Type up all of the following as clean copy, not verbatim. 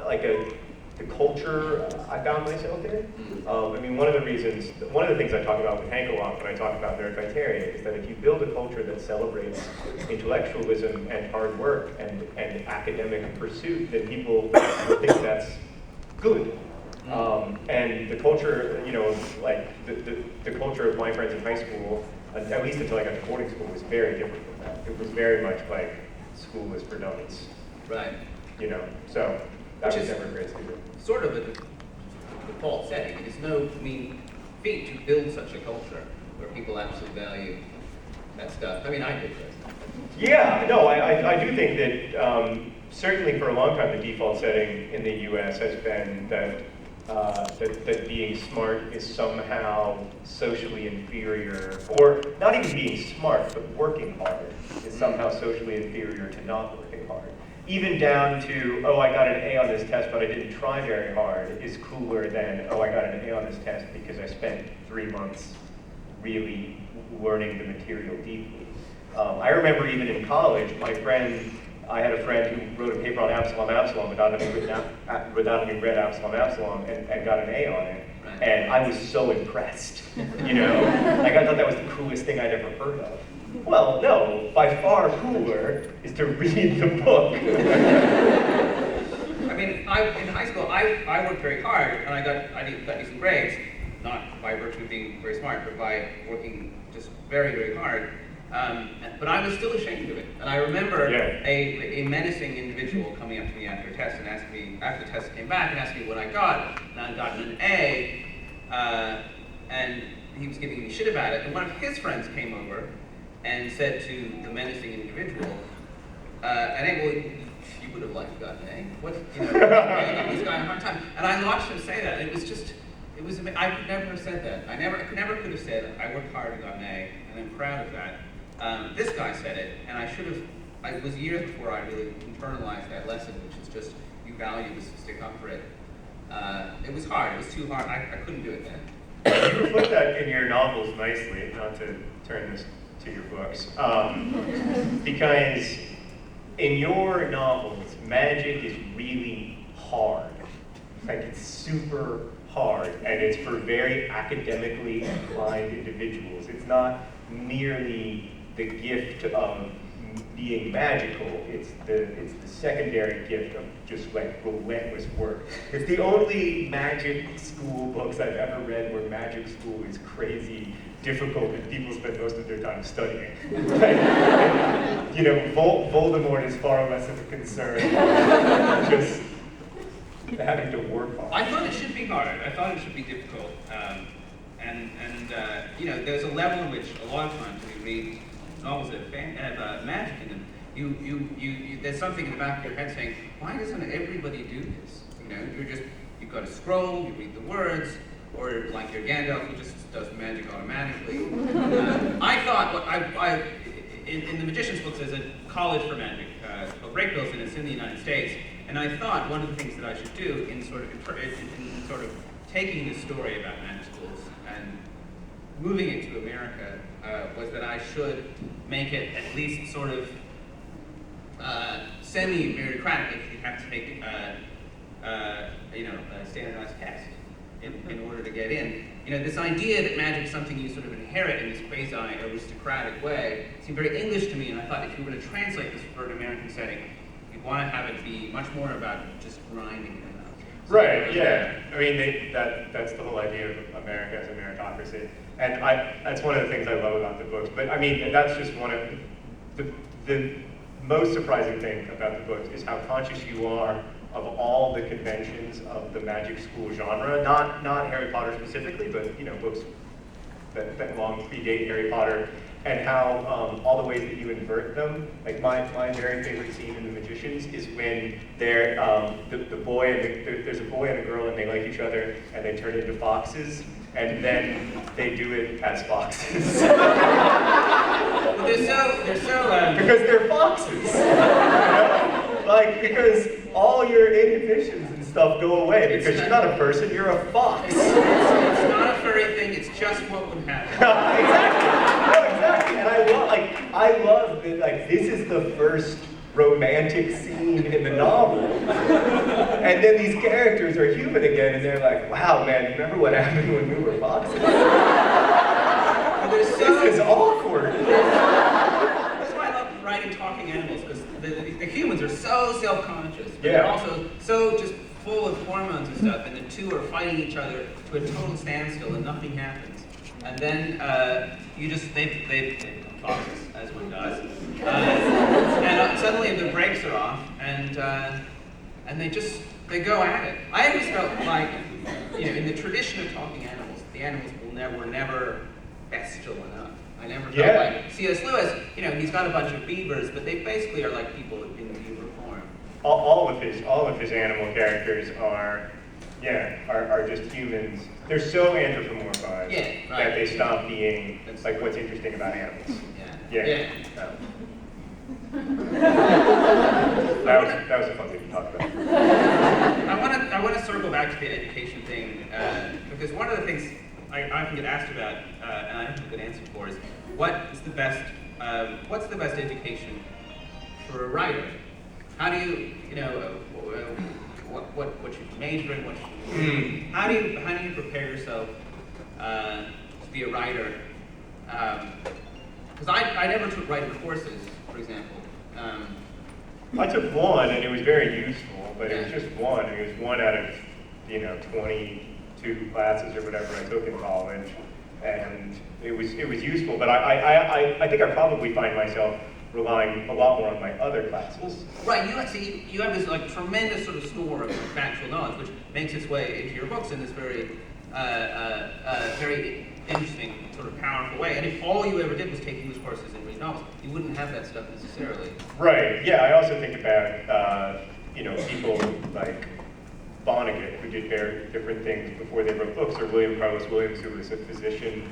the culture I found myself in. I mean, one of the things I talk about with Hank a lot when I talk about Meritocratia is that if you build a culture that celebrates intellectualism and hard work and academic pursuit, then people will think that's good. And the culture, like the culture of my friends in high school, at least until I got to boarding school, was very different from that. It was very much like school was for dummies. Right. So that was never a great secret. Sort of a default setting. It is no mean feat to build such a culture where people absolutely value that stuff. I mean, I did this. Yeah, no, I do think that certainly for a long time the default setting in the U.S. has been that that being smart is somehow socially inferior, or not even being smart, but working hard is somehow socially inferior to not working hard. Even down to, oh, I got an A on this test, but I didn't try very hard, is cooler than, oh, I got an A on this test because I spent 3 months really learning the material deeply. I remember even in college, I had a friend who wrote a paper on Absalom without having read Absalom and got an A on it. And I was so impressed, Like I thought that was the coolest thing I'd ever heard of. Well, no, by far cooler is to read the book. I mean, in high school, I worked very hard, and I got decent grades, not by virtue of being very smart, but by working just very, very hard. But I was still ashamed of it. And I remember a menacing individual coming up to me after a test and asking me, after the test came back, and asked me what I got. And I'd gotten an A, and he was giving me shit about it. And one of his friends came over and said to the menacing individual, well, you would have liked to got an A. What, he's got a hard time. And I watched him say that, and I could never have said that. I never could have said, I worked hard and got an A, and I'm proud of that. This guy said it, and it was years before I really internalized that lesson, which is just, you value this, stick up for it. It was hard, it was too hard, I couldn't do it then. You reflect that in your novels nicely, not to turn this to your books, because in your novels, magic is really hard. Like, it's super hard, and it's for very academically inclined individuals. It's not merely the gift of being magical, it's the secondary gift of just like relentless work. It's the only magic school books I've ever read where magic school is crazy difficult and people spend most of their time studying. Voldemort is far less of a concern than just having to work hard. I thought it should be hard. I thought it should be difficult. There's a level in which a lot of times when you read novels that have magic in them, there's something in the back of your head saying, why doesn't everybody do this? You've got to scroll, you read the words, or like your Gandalf who just does magic automatically. I thought, in the Magician's books, there's a college for magic called Rakehills, and it's in the United States. And I thought one of the things that I should do in sort of taking this story about magic schools and moving it to America was that I should make it at least sort of semi-meritocratic. You have to take a standardized test in order to get in. This idea that magic is something you sort of inherit in this quasi-aristocratic way seemed very English to me, and I thought if you were to translate this for an American setting, you'd want to have it be much more about just grinding them out. Right, yeah. I mean, that's the whole idea of America as a meritocracy. And that's one of the things I love about the books. But I mean, that's just one of the most surprising thing about the books is how conscious you are of all the conventions of the magic school genre. Not Harry Potter specifically, but books that long predate Harry Potter, and how all the ways that you invert them. Like my very favorite scene in The Magicians is when they're the boy and there's a boy and a girl and they like each other and they turn into foxes, and then they do it as foxes. They're so because they're foxes. Because all your inhibitions and stuff go away because you're not a person, you're a fox. It's not a furry thing, it's just what would happen. Exactly. No, exactly. And I love that this is the first romantic scene in the novel. And then these characters are human again, and they're like, wow, man, remember what happened when we were foxes? This is awkward. That's why I love writing talking animals, because the humans are so self-conscious, but they're also so just full of hormones and stuff, and the two are fighting each other to a total standstill, and nothing happens. And then they foxes, as one does, and suddenly the brakes are off, and they go at it. I always felt like, in the tradition of talking animals, the animals were never bestial enough. I never felt like C.S. Lewis, he's got a bunch of beavers, but they basically are like people in the beaver form. All of his animal characters are just humans. They're so anthropomorphized that they stop being like what's interesting about animals. Yeah. That was a fun thing to talk about. I want to circle back to the education thing, because one of the things I often get asked about, and I have a good answer for, is what's the best education for a writer? How do you, what should you major in, what should you do? How do you prepare yourself to be a writer? Because I never took writing courses, for example. I took one, and it was very useful, but it was just one. It was one out of 22 classes or whatever I took in college, and it was useful. But I think I probably find myself relying a lot more on my other classes. Right. You have this like tremendous sort of store of factual knowledge, which makes its way into your books in this very very interesting, sort of powerful way. And if all you ever did was take English courses and read novels, you wouldn't have that stuff necessarily. Right. Yeah. I also think about people like Vonnegut, who did very different things before they wrote books, or William Carlos Williams, who was a physician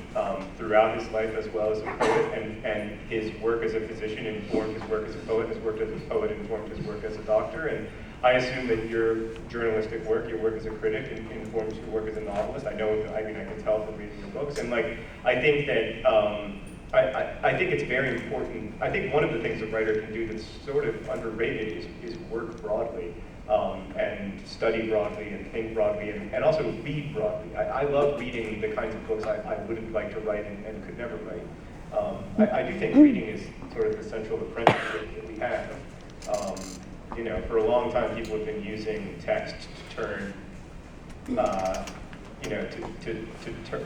throughout his life as well as a poet, and his work as a physician informed his work as a poet, his work as a poet informed his work as a doctor, and I assume that your journalistic work, your work as a critic, informs your work as a novelist. I can tell from reading your books, and like, I think that, I think it's very important. I think one of the things a writer can do that's sort of underrated is work broadly. And study broadly and think broadly and also read broadly. I love reading the kinds of books I wouldn't like to write and could never write. I do think reading is sort of the central apprenticeship that we have. For a long time people have been using text to turn, to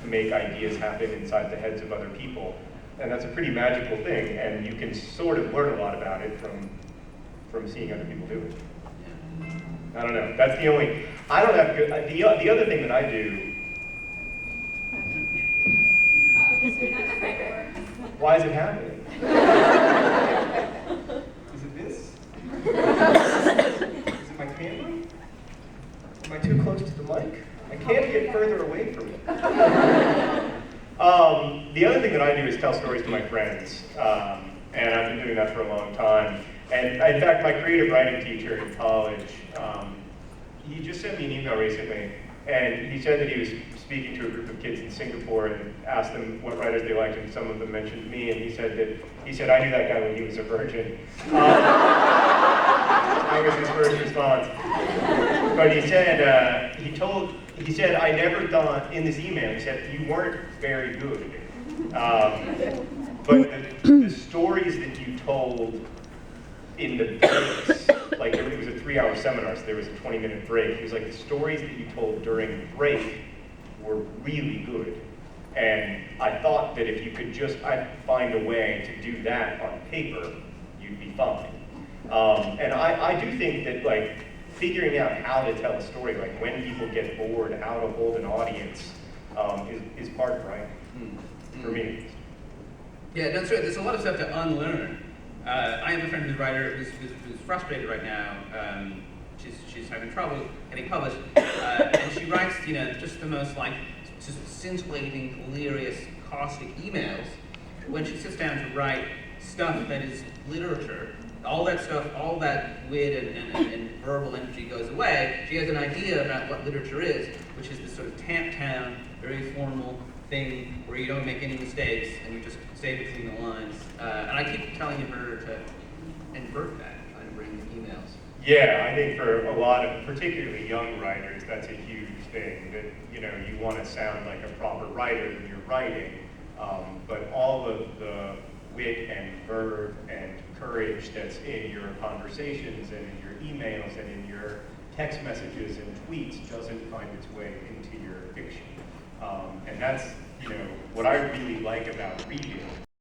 make ideas happen inside the heads of other people. And that's a pretty magical thing, and you can sort of learn a lot about it from seeing other people do it. I don't know. That's the only. I don't have good. The other thing that I do. Why is it happening? Is it this? Is it my camera? Am I too close to the mic? I can't get further away from it. The other thing that I do is tell stories to my friends, and I've been doing that for a long time. And in fact, my creative writing teacher in college, he just sent me an email recently, and he said that he was speaking to a group of kids in Singapore and asked them what writers they liked, and some of them mentioned me, and he said I knew that guy when he was a virgin. That was his first response. But he said I never thought, in this email, he said, you weren't very good. But the stories that you told in the breaks, like it was a 3-hour seminar, so there was a 20-minute break. It was like the stories that you told during the break were really good. And I thought that if you could just find a way to do that on paper, you'd be fine. And I do think that like figuring out how to tell a story, like when people get bored, how to hold an audience, is part of writing, for me at least. Yeah, that's right. There's a lot of stuff to unlearn. I have a friend who's a writer who's frustrated right now. She's having trouble getting published, and she writes, just the most like just scintillating, hilarious, caustic emails. When she sits down to write stuff that is literature, all that stuff, all that wit and verbal energy goes away. She has an idea about what literature is, which is this sort of tamped down, very formal thing where you don't make any mistakes and you just stay between the lines. And I keep telling her to invert that, trying to bring the emails Yeah, I think for a lot of particularly young writers, that's a huge thing. That you want to sound like a proper writer when you're writing, but all of the wit and verve and courage that's in your conversations and in your emails and in your text messages and tweets doesn't find its way into your fiction, and that's what I really like about reading.